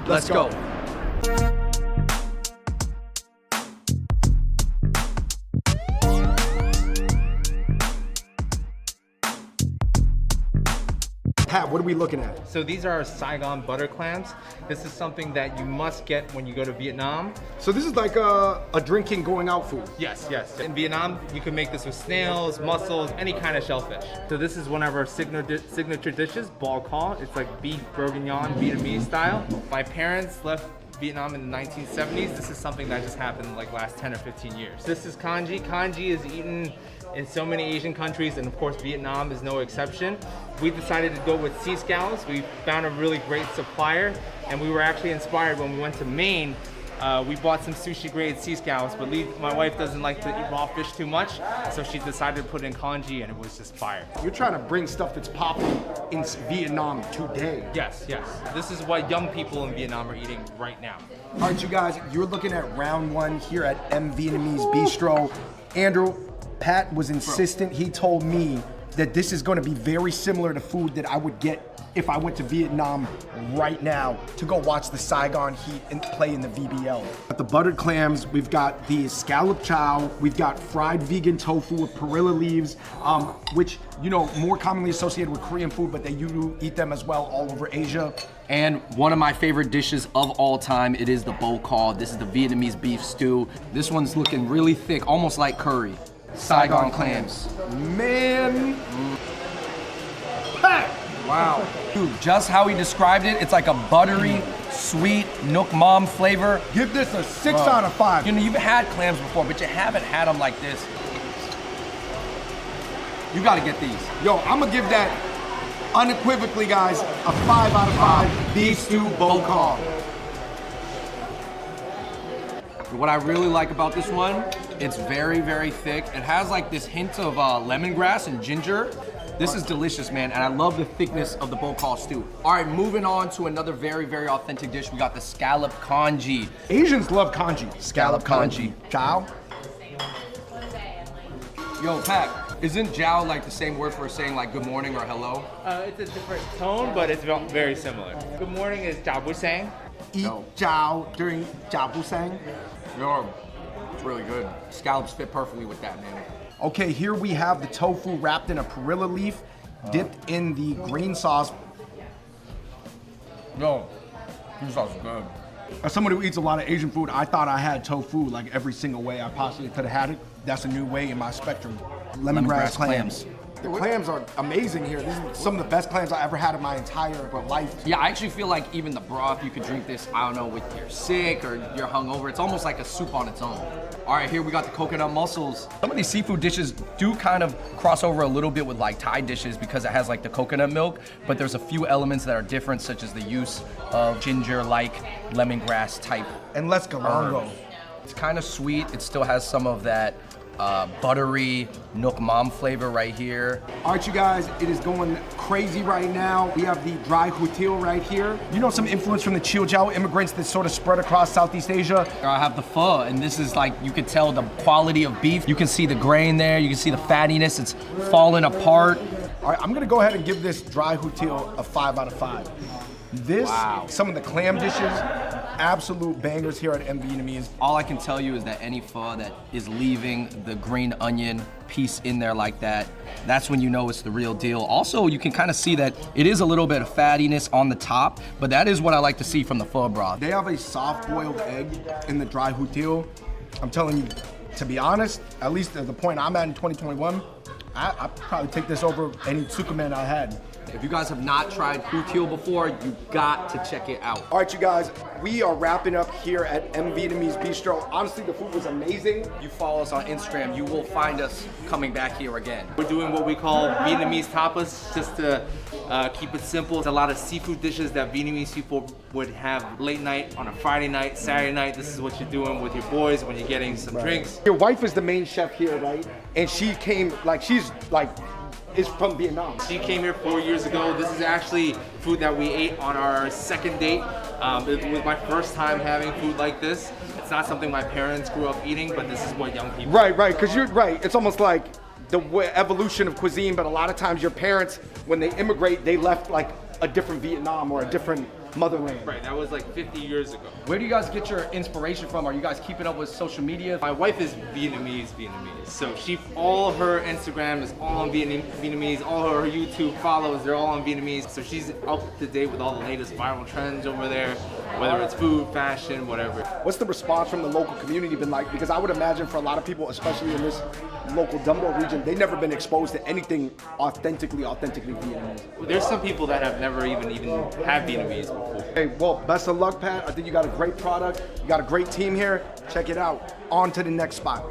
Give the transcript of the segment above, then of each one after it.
Let's go. Pat, what are we looking at? So these are Saigon butter clams. This is something that you must get when you go to Vietnam. So this is like a drinking going out food. Yes, yes. In Vietnam, you can make this with snails, mussels, any kind of shellfish. So this is one of our signature dishes, bò kho. It's like beef bourguignon, Vietnamese style. My parents left Vietnam in the 1970s. This is something that just happened like last 10 or 15 years. This is congee. Congee is eaten in so many Asian countries, and of course Vietnam is no exception. We decided to go with sea scallops. We found a really great supplier, and we were actually inspired when we went to Maine. We bought some sushi grade sea scallops, but my wife doesn't like to eat raw fish too much, so she decided to put in congee, and it was just fire. You're trying to bring stuff that's popular in Vietnam today. Yes, yes. This is what young people in Vietnam are eating right now. All right, you guys, you're looking at round one here at M Vietnamese Bistro. Andrew, Pat was insistent. He told me that this is going to be very similar to food that I would get if I went to Vietnam right now to go watch the Saigon Heat and play in the VBL. Got the buttered clams, we've got the scallop chow, we've got fried vegan tofu with perilla leaves, which, you know, more commonly associated with Korean food, but they do eat them as well all over Asia. And one of my favorite dishes of all time, it is the bò kho. This is the Vietnamese beef stew. This one's looking really thick, almost like curry. Saigon clams. Man. Pat! Wow. Dude, just how he described it, it's like a buttery, sweet, Nook Mom flavor. Give this a 6 out of 5. You know, you've had clams before, but you haven't had them like this. You gotta get these. Yo, I'm gonna give that unequivocally, guys, a 5 out of 5 beef stew bò kho. What I really like about this one, it's very, very thick. It has like this hint of lemongrass and ginger. This is delicious, man, and I love the thickness of the bò kho stew. All right, moving on to another very, very authentic dish. We got the scallop congee. Asians love congee. Scallop congee. Chow. Yo, Pat, isn't jiao like the same word for saying like good morning or hello? It's a different tone, but it's very similar. Good morning is jiao bu sang. Eat chow during jiao bu sang. Yo, it's really good. Scallops fit perfectly with that, man. Okay, here we have the tofu wrapped in a perilla leaf, dipped in the green sauce. Yo, green sauce is good. As someone who eats a lot of Asian food, I thought I had tofu like every single way I possibly could have had it. That's a new way in my spectrum. Lemongrass clams. The clams are amazing here. These are some of the best clams I ever had in my entire life. Yeah, I actually feel like even the broth, you could drink this, I don't know, with you're sick or you're hungover. It's almost like a soup on its own. All right, here we got the coconut mussels. Some of these seafood dishes do kind of cross over a little bit with like Thai dishes because it has like the coconut milk, but there's a few elements that are different, such as the use of ginger-like lemongrass type. And let's galango. It's kind of sweet. It still has some of that buttery Nook Mom flavor right here. All right, you guys, it is going crazy right now. We have the dry hutil right here. You know, some influence from the Chiu immigrants that sort of spread across Southeast Asia. I have the pho, and this is like, you can tell the quality of beef. You can see the grain there. You can see the fattiness. It's falling apart. All right, I'm gonna go ahead and give this dry hutil a 5 out of 5. This, some of the clam dishes, absolute bangers here at M Vietnamese. All I can tell you is that any pho that is leaving the green onion piece in there like that, that's when you know it's the real deal. Also, you can kind of see that it is a little bit of fattiness on the top, but that is what I like to see from the pho broth. They have a soft boiled egg in the dry hutil. I'm telling you, to be honest, at least at the point I'm at in 2021, I'd probably take this over any tsukemen I had. If you guys have not tried hutil before, you got to check it out. All right, you guys, we are wrapping up here at M Vietnamese Bistro. Honestly, the food was amazing. You follow us on Instagram, you will find us coming back here again. We're doing what we call Vietnamese tapas, just to keep it simple. It's a lot of seafood dishes that Vietnamese people would have late night on a Friday night, Saturday night. This is what you're doing with your boys when you're getting some drinks. Your wife is the main chef here, right? And she came, like, she's like, is from Vietnam. She came here 4 years ago. This is actually food that we ate on our second date. It was my first time having food like this. It's not something my parents grew up eating, but this is what young people. Right, because you're right. It's almost like the evolution of cuisine, but a lot of times your parents, when they immigrate, they left like a different Vietnam or a different motherland. Right, that was like 50 years ago. Where do you guys get your inspiration from? Are you guys keeping up with social media? My wife is Vietnamese, so all of her Instagram is all on Vietnamese, all her YouTube follows, they're all on Vietnamese. So she's up to date with all the latest viral trends over there, whether it's food, fashion, whatever. What's the response from the local community been like? Because I would imagine for a lot of people, especially in this local Dumbo region, they've never been exposed to anything authentically Vietnamese. There's some people that have never even had Vietnamese before. Hey, well, best of luck, Pat. I think you got a great product. You got a great team here. Check it out. On to the next spot.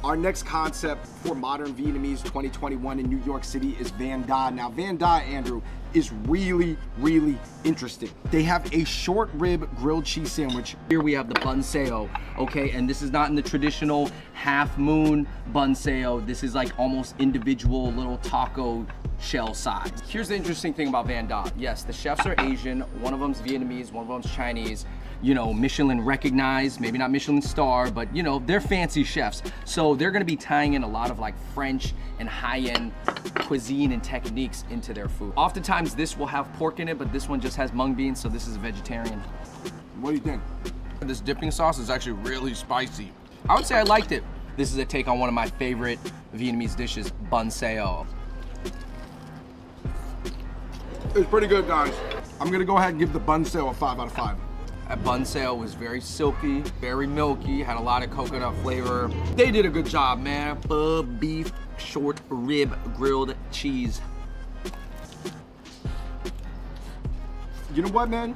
Our next concept for Modern Vietnamese 2021 in New York City is Van Da. Now, Van Da, Andrew, is really, really interesting. They have a short rib grilled cheese sandwich. Here we have the bun sao, okay? And this is not in the traditional half moon bun sao. This is like almost individual little taco shell size. Here's the interesting thing about Van Da. Yes, the chefs are Asian. One of them's Vietnamese, one of them's Chinese. You know, Michelin recognized, maybe not Michelin star, but you know, they're fancy chefs. So they're gonna be tying in a lot of like French and high-end cuisine and techniques into their food. Oftentimes this will have pork in it, but this one just has mung beans, so this is vegetarian. What do you think? This dipping sauce is actually really spicy. I would say I liked it. This is a take on one of my favorite Vietnamese dishes, bun sao. It's pretty good, guys. I'm gonna go ahead and give the bun sale a 5 out of 5. That bun sao was very silky, very milky, had a lot of coconut flavor. They did a good job, man. Beef, short rib, grilled cheese. You know what, man?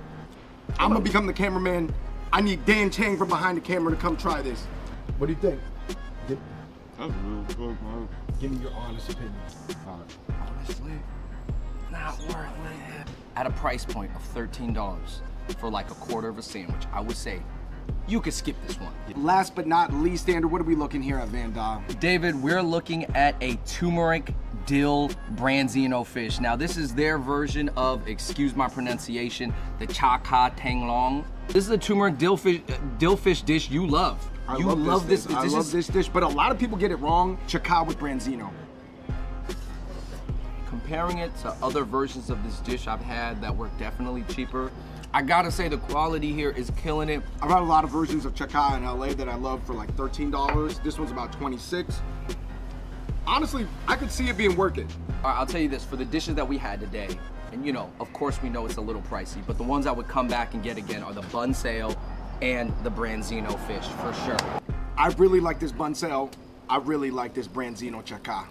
I'm gonna become the cameraman. I need Dan Chang from behind the camera to come try this. What do you think? That's really good, man. Give me your honest opinion. Honestly, not worth it. At a price point of $13 for like a quarter of a sandwich, I would say you could skip this one. Last but not least, Andrew, what are we looking here at Van Da? David, we're looking at a turmeric dill branzino fish. Now this is their version of, excuse my pronunciation, the cha ka tang long. This is a turmeric dill fish dish you love. I love this dish, but a lot of people get it wrong. Chaka with branzino. Comparing it to other versions of this dish I've had that were definitely cheaper, I gotta say the quality here is killing it. I've had a lot of versions of Chaka in LA that I love for like $13. This one's about 26. Honestly, I could see it being worth it. I'll tell you this, for the dishes that we had today, and you know, of course we know it's a little pricey, but the ones I would come back and get again are the bun sao and the branzino fish, for sure. I really like this bun sao. I really like this branzino Chaka.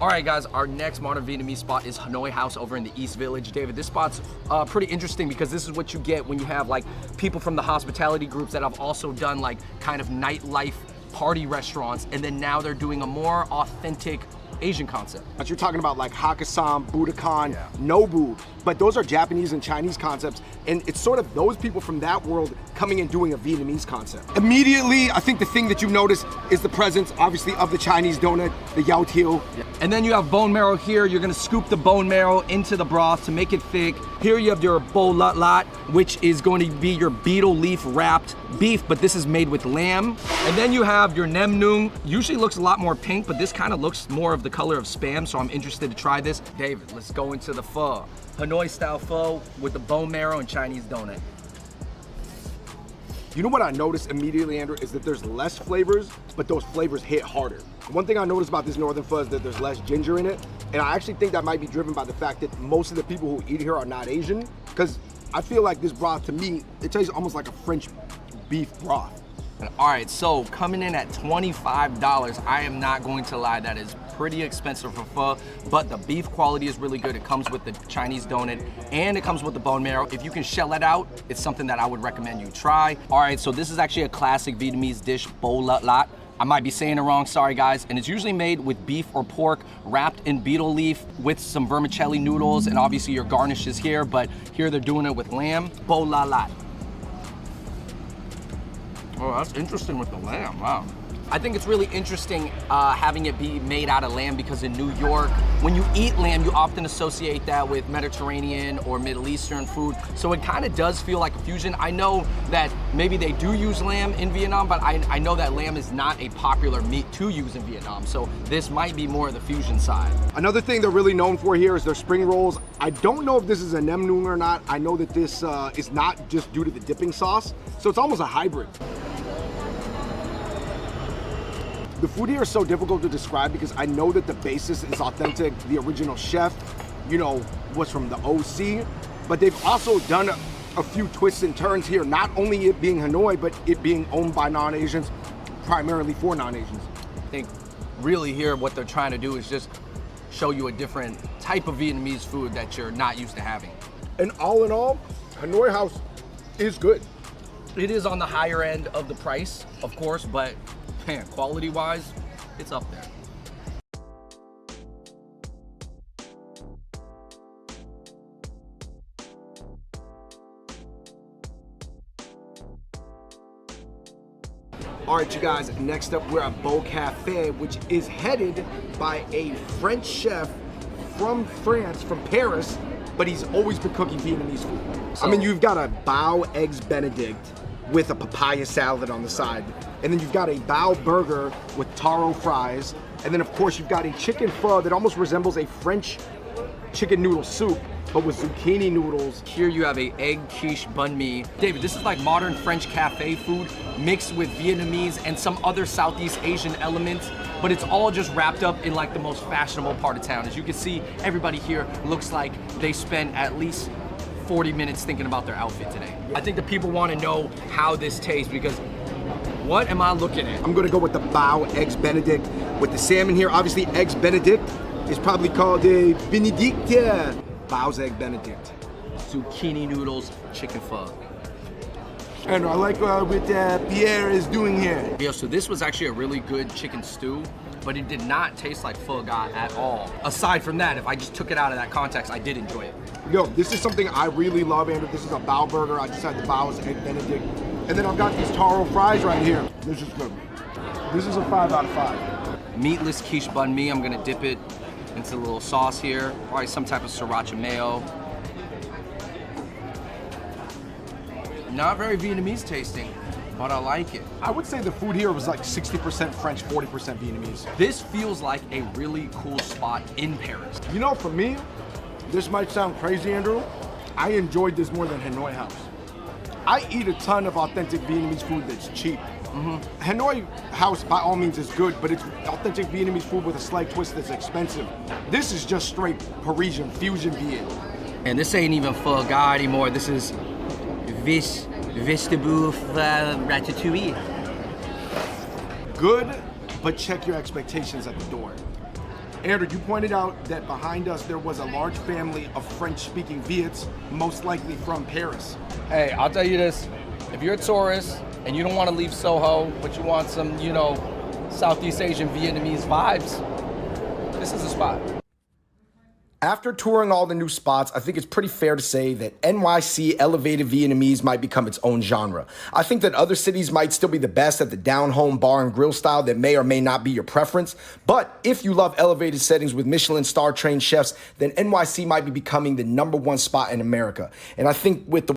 All right, guys, our next Modern Vietnamese spot is Hanoi House over in the East Village. David, this spot's pretty interesting because this is what you get when you have like people from the hospitality groups that have also done like kind of nightlife party restaurants, and then now they're doing a more authentic Asian concept. But you're talking about like Hakkasan, Budokan, Nobu, but those are Japanese and Chinese concepts, and it's sort of those people from that world coming and doing a Vietnamese concept. Immediately, I think the thing that you notice is the presence, obviously, of the Chinese donut, the yao tiao. And then you have bone marrow here. You're gonna scoop the bone marrow into the broth to make it thick. Here you have your bo lat lat, which is going to be your beetle leaf wrapped beef, but this is made with lamb. And then you have your nem nung. Usually looks a lot more pink, but this kind of looks more of the color of Spam, so I'm interested to try this. David, let's go into the pho. Hanoi style pho with the bone marrow and Chinese donut. You know what I noticed immediately, Andrew, is that there's less flavors, but those flavors hit harder. One thing I noticed about this northern pho is that there's less ginger in it, and I actually think that might be driven by the fact that most of the people who eat here are not Asian, because I feel like this broth, to me, it tastes almost like a French beef broth. All right, so coming in at $25, I am not going to lie, that is pretty expensive for pho, but the beef quality is really good. It comes with the Chinese donut and it comes with the bone marrow. If you can shell it out, it's something that I would recommend you try. All right, so this is actually a classic Vietnamese dish, bo lat lat. I might be saying it wrong, sorry guys. And it's usually made with beef or pork wrapped in beetle leaf with some vermicelli noodles, and obviously your garnish is here, but here they're doing it with lamb, bo lat lat. Oh, that's interesting with the lamb, wow. I think it's really interesting having it be made out of lamb because in New York, when you eat lamb, you often associate that with Mediterranean or Middle Eastern food. So it kind of does feel like a fusion. I know that maybe they do use lamb in Vietnam, but I know that lamb is not a popular meat to use in Vietnam. So this might be more of the fusion side. Another thing they're really known for here is their spring rolls. I don't know if this is a nem noon or not. I know that this is not just due to the dipping sauce. So it's almost a hybrid. The food here is so difficult to describe because I know that the basis is authentic. The original chef, you know, was from the OC, but they've also done a few twists and turns here, not only it being Hanoi, but it being owned by non-Asians, primarily for non-Asians. I think really here what they're trying to do is just show you a different type of Vietnamese food that you're not used to having. And all in all, Hanoi House is good. It is on the higher end of the price, of course, but man, quality-wise, it's up there. All right, you guys, next up we're at Beau Cafe, which is headed by a French chef from France, from Paris, but he's always been cooking Vietnamese food. I mean, you've got a bao eggs Benedict with a papaya salad on the side. And then you've got a bao burger with taro fries. And then of course you've got a chicken pho that almost resembles a French chicken noodle soup, but with zucchini noodles. Here you have a egg quiche banh mi. David, this is like modern French cafe food mixed with Vietnamese and some other Southeast Asian elements, but it's all just wrapped up in like the most fashionable part of town. As you can see, everybody here looks like they spent at least 40 minutes thinking about their outfit today. I think the people want to know how this tastes because what am I looking at? I'm gonna go with the bao eggs Benedict with the salmon here. Obviously, eggs Benedict is probably called a Benedict. Bao's egg Benedict. Zucchini noodles, chicken pho. And I like what Pierre is doing here. Yeah, so this was actually a really good chicken stew, but it did not taste like pho ga at all. Aside from that, if I just took it out of that context, I did enjoy it. Yo, this is something I really love, Andrew. This is a bao burger. I just had the bao's egg Benedict. And then I've got these taro fries right here. This is good. This is a 5 out of 5. Meatless quiche banh mi. I'm gonna dip it into a little sauce here. Probably some type of sriracha mayo. Not very Vietnamese tasting, but I like it. I would say the food here was like 60% French, 40% Vietnamese. This feels like a really cool spot in Paris. You know, for me, this might sound crazy, Andrew. I enjoyed this more than Hanoi House. I eat a ton of authentic Vietnamese food that's cheap. Hanoi House, by all means, is good, but it's authentic Vietnamese food with a slight twist that's expensive. This is just straight Parisian fusion Viet. And this ain't even pho ga anymore. This is vegetable ratatouille. Good, but check your expectations at the door. Andrew, you pointed out that behind us there was a large family of French-speaking Viets, most likely from Paris. Hey, I'll tell you this. If you're a tourist and you don't want to leave Soho, but you want some, you know, Southeast Asian Vietnamese vibes, this is the spot. After touring all the new spots, I think it's pretty fair to say that NYC elevated Vietnamese might become its own genre. I think that other cities might still be the best at the down-home bar and grill style that may or may not be your preference. But if you love elevated settings with Michelin star-trained chefs, then NYC might be becoming the #1 spot in America. And I think with the